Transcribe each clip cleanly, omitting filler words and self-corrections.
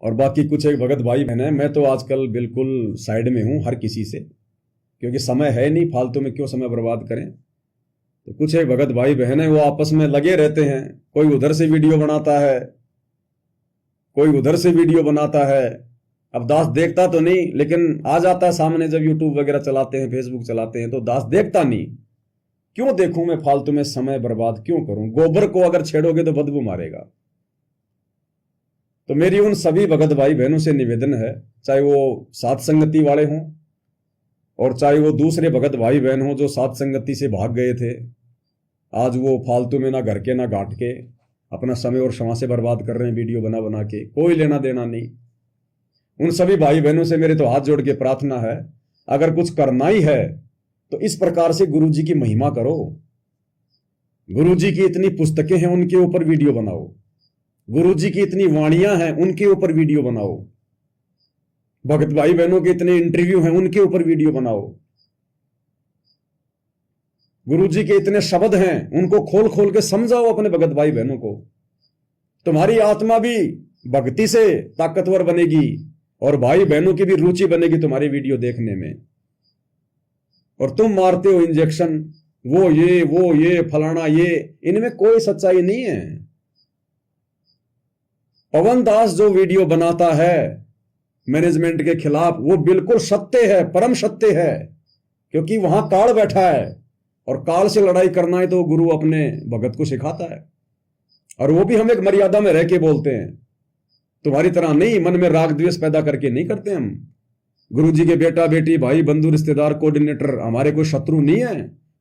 और बाकी कुछ एक भगत भाई बहन है, मैं तो आजकल बिल्कुल साइड में हूं हर किसी से, क्योंकि समय है नहीं, फालतू में क्यों समय बर्बाद करें। तो कुछ एक भगत भाई बहन है, वो आपस में लगे रहते हैं, कोई उधर से वीडियो बनाता है, कोई उधर से वीडियो बनाता है। अब दास देखता तो नहीं, लेकिन आ जाता है सामने, जब यूट्यूब वगैरह चलाते हैं, फेसबुक चलाते हैं, तो दास देखता नहीं। क्यों देखूं मैं, फालतू में समय बर्बाद क्यों करूं। गोबर को अगर छेड़ोगे तो बदबू मारेगा। तो मेरी उन सभी भगत भाई बहनों से निवेदन है, चाहे वो सात संगति वाले हों और चाहे वो दूसरे भगत भाई बहन हों जो सात संगति से भाग गए थे, आज वो फालतू में ना घर के ना घाट के अपना समय और क्षमा से बर्बाद कर रहे हैं वीडियो बना बना के, कोई लेना देना नहीं। उन सभी भाई बहनों से मेरे तो हाथ जोड़ के प्रार्थना है, अगर कुछ करना ही है तो इस प्रकार से गुरु जी की महिमा करो। गुरु जी की इतनी पुस्तकें हैं, उनके ऊपर वीडियो बनाओ। गुरु जी की इतनी वाणियां हैं, उनके ऊपर वीडियो बनाओ। भगत भाई बहनों के इतने इंटरव्यू हैं, उनके ऊपर वीडियो बनाओ। गुरु जी के इतने शब्द हैं, उनको खोल खोल के समझाओ अपने भगत भाई बहनों को। तुम्हारी आत्मा भी भक्ति से ताकतवर बनेगी और भाई बहनों की भी रुचि बनेगी तुम्हारी वीडियो देखने में। और तुम मारते हो इंजेक्शन, वो ये फलाना ये, इनमें कोई सच्चाई नहीं है। पवन दास जो वीडियो बनाता है मैनेजमेंट के खिलाफ, वो बिल्कुल सत्य है, परम सत्य है, क्योंकि वहां काल बैठा है और काल से लड़ाई करना है तो गुरु अपने भगत को सिखाता है। और वो भी हम एक मर्यादा में रह के बोलते हैं, तुम्हारी तरह नहीं मन में राग द्वेष पैदा करके नहीं करते हम। गुरु जी के बेटा बेटी भाई बंधु रिश्तेदार कोऑर्डिनेटर हमारे कोई शत्रु नहीं है,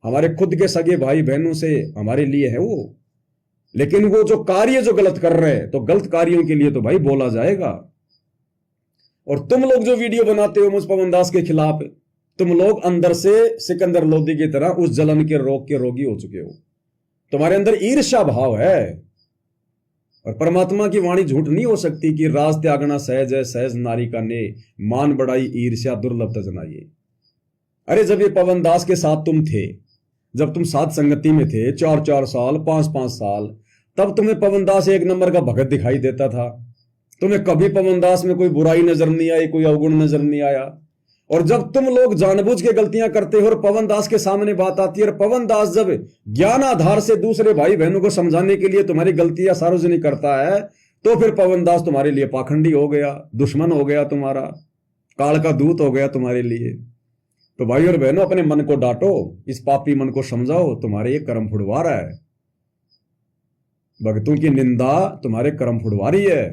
हमारे खुद के सगे भाई बहनों से हमारे लिए है वो। लेकिन वो जो कार्य जो गलत कर रहे हैं, तो गलत कार्यों के लिए तो भाई बोला जाएगा। और तुम लोग जो वीडियो बनाते हो मुझ पवन दास के खिलाफ, तुम लोग अंदर से सिकंदर लोधी की तरह उस जलन के रोग के रोगी हो चुके हो। तुम्हारे अंदर ईर्ष्या भाव है। और परमात्मा की वाणी झूठ नहीं हो सकती कि राज त्यागना सहज है, सहज नारी का ने, मान बढ़ाई ईर्ष्या दुर्लभ तजनाइए। अरे जब ये पवन दास के साथ तुम थे, जब तुम साथ संगति में थे 4-4 साल 5-5 साल, तब तुम्हें पवन दास एक नंबर का भगत दिखाई देता था। तुम्हें कभी पवन दास में कोई बुराई नजर नहीं आई, कोई अवगुण नजर नहीं आया। और जब तुम लोग जानबूझ के गलतियां करते हो और पवन दास के सामने बात आती है, और पवन दास जब ज्ञान आधार से दूसरे भाई बहनों को समझाने के लिए तुम्हारी गलतियां सार्वजनिक करता है, तो फिर पवन दास तुम्हारे लिए पाखंडी हो गया, दुश्मन हो गया, तुम्हारा काल का दूत हो गया तुम्हारे लिए। तो भाई और बहनों, अपने मन को डांटो, इस पापी मन को समझाओ, तुम्हारे ये कर्म फुड़वा रहा है। भक्तों की निंदा तुम्हारे कर्म फुड़वा रही है।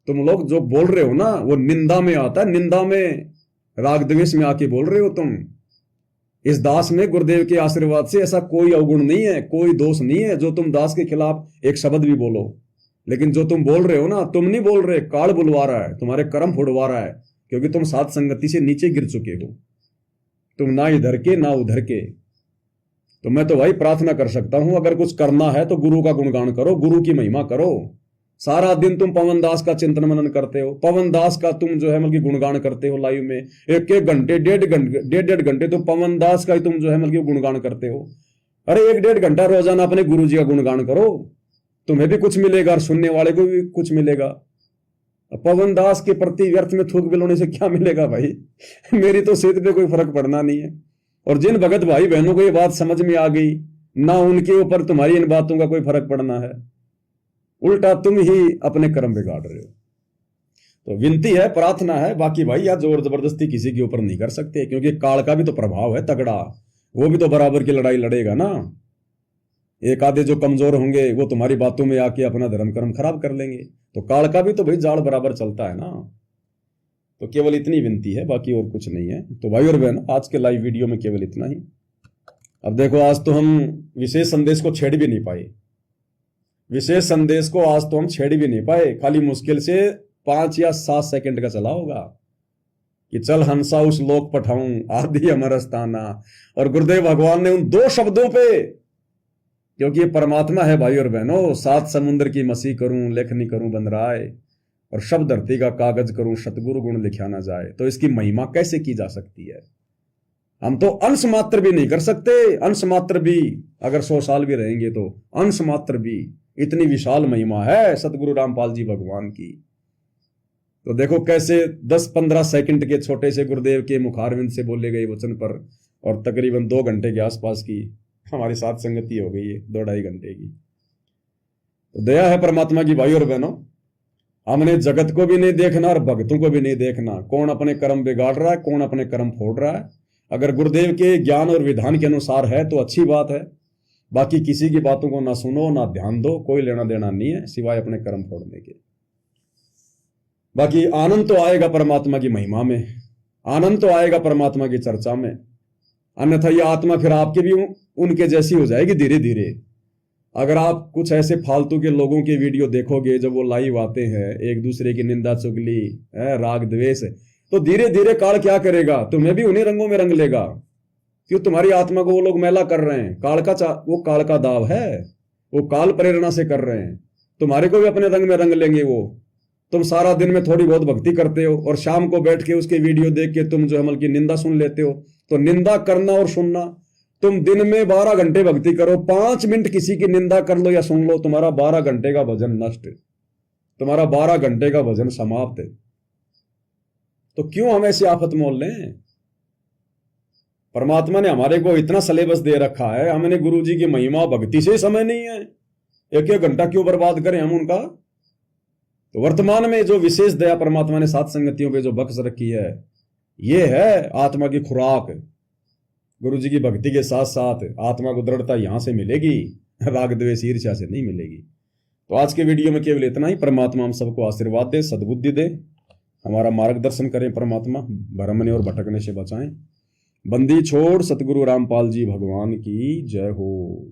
तुम लोग जो बोल रहे हो ना, वो निंदा में आता है, निंदा में राग द्वेष में आके बोल रहे हो तुम। इस दास में गुरुदेव के आशीर्वाद से ऐसा कोई अवगुण नहीं है, कोई दोष नहीं है जो तुम दास के खिलाफ एक शब्द भी बोलो। लेकिन जो तुम बोल रहे हो ना, तुम नहीं बोल रहे, काल बुलवा रहा है, तुम्हारे कर्म फुड़वा रहा है, क्योंकि तुम सात संगति से नीचे गिर चुके हो। तुम ना इधर के ना उधर के। तो मैं तो भाई प्रार्थना कर सकता हूं, अगर कुछ करना है तो गुरु का गुणगान करो, गुरु की महिमा करो। सारा दिन तुम पवन दास का चिंतन मनन करते हो, पवन दास का तुम जो है मतलब गुणगान करते हो लाइव में, 1-1 घंटे 1.5 घंटे तुम पवन दास का ही तुम जो है मतलब गुणगान करते हो। अरे 1-1.5 घंटा रोजाना अपने गुरु जी का गुणगान करो, तुम्हें भी कुछ मिलेगा और सुनने वाले को भी कुछ मिलेगा। पवन दास के प्रति व्यर्थ में थूक बिलोने से क्या मिलेगा भाई। मेरी तो सेहत पे कोई फर्क पड़ना नहीं है। और जिन भगत भाई बहनों को ये बात समझ में आ गई ना, उनके ऊपर तुम्हारी इन बातों का कोई फर्क पड़ना है, उल्टा तुम ही अपने कर्म बिगाड़ रहे हो। तो विनती है, प्रार्थना है, बाकी भाई यार जोर जबरदस्ती किसी के ऊपर नहीं कर सकते, क्योंकि काल का भी तो प्रभाव है तगड़ा, वो भी तो बराबर की लड़ाई लड़ेगा ना। एक आधे जो कमजोर होंगे वो तुम्हारी बातों में आके अपना धर्म कर्म खराब कर लेंगे, तो काल का भी तो भाई जाल बराबर चलता है ना। तो केवल इतनी विनती है, बाकी और कुछ नहीं है। तो भाई और बहन, आज के लाइव वीडियो में केवल इतना ही। अब देखो, आज तो हम विशेष संदेश को छेड़ भी नहीं पाए, विशेष संदेश को आज तो हम छेड़ भी नहीं पाए। खाली मुश्किल से 5 या 7 सेकंड का चला होगा कि चल हंसा उस लोक पठाऊं आदि अमर स्थाना। और गुरुदेव भगवान ने उन 2 शब्दों पे, क्योंकि ये परमात्मा है भाई और बहनों, 7 समुद्र की मसी करूं लेखनी करूं बंदराए, और शब्द धरती का कागज करूं सतगुरु गुण लिखा ना जाए। तो इसकी महिमा कैसे की जा सकती है। हम तो अंश मात्र भी नहीं कर सकते, अंश मात्र भी, अगर 100 साल भी रहेंगे तो अंश मात्र भी। इतनी विशाल महिमा है सतगुरु रामपाल जी भगवान की। तो देखो कैसे 10-15 सेकंड के छोटे से गुरुदेव के मुखारविंद से बोले गए वचन पर और तकरीबन 2 घंटे के आसपास की हमारी साथ संगति हो गई है, 2-2.5 घंटे की। तो दया है परमात्मा की भाई और बहनों, हमने जगत को भी नहीं देखना और भक्तों को भी नहीं देखना, कौन अपने कर्म बिगाड़ रहा है, कौन अपने कर्म फोड़ रहा है। अगर गुरुदेव के ज्ञान और विधान के अनुसार है तो अच्छी बात है, बाकी किसी की बातों को ना सुनो ना ध्यान दो, कोई लेना देना नहीं है सिवाय अपने कर्म फोड़ने के। बाकी आनंद तो आएगा परमात्मा की महिमा में, आनंद तो आएगा परमात्मा की चर्चा में, अन्यथा ये आत्मा फिर आपकी भी उनके जैसी हो जाएगी धीरे धीरे। अगर आप कुछ ऐसे फालतू के लोगों के वीडियो देखोगे जब वो लाइव आते हैं, एक दूसरे की निंदा चुगली है, राग द्वेष, तो धीरे धीरे काल क्या करेगा, तुम्हें भी उन्हीं रंगों में रंग लेगा, क्यों तुम्हारी आत्मा को वो लोग मैला कर रहे हैं। वो काल का दाव है, वो काल प्रेरणा से कर रहे हैं, तुम्हारे को भी अपने रंग में रंग लेंगे वो। तुम सारा दिन में थोड़ी बहुत भक्ति करते हो और शाम को बैठ के उसके वीडियो देख के तुम जो है की निंदा सुन लेते हो। तो निंदा करना और सुनना, तुम दिन में 12 घंटे भक्ति करो, 5 मिनट किसी की निंदा कर लो या सुन लो, तुम्हारा 12 घंटे का भजन नष्ट, तुम्हारा 12 घंटे का भजन समाप्त है। तो क्यों हम ऐसी आफत मोल लें। परमात्मा ने हमारे को इतना सिलेबस दे रखा है, हमने गुरु जी की महिमा भक्ति से समय नहीं है, 1-1 घंटा क्यों बर्बाद करें हम उनका। तो वर्तमान में जो विशेष दया परमात्मा ने सात संगतियों पे जो बख्श रखी है, ये है आत्मा की खुराक। गुरु जी की भक्ति के साथ साथ आत्मा को दृढ़ता यहां से मिलेगी, राग द्वेष ईर्ष्या से नहीं मिलेगी। तो आज के वीडियो में केवल इतना ही। परमात्मा हम सबको आशीर्वाद दे, सद्बुद्धि दे, हमारा मार्गदर्शन करें परमात्मा, भरमने और भटकने से बचाएं। बंदी छोड़ सतगुरु रामपाल जी भगवान की जय हो।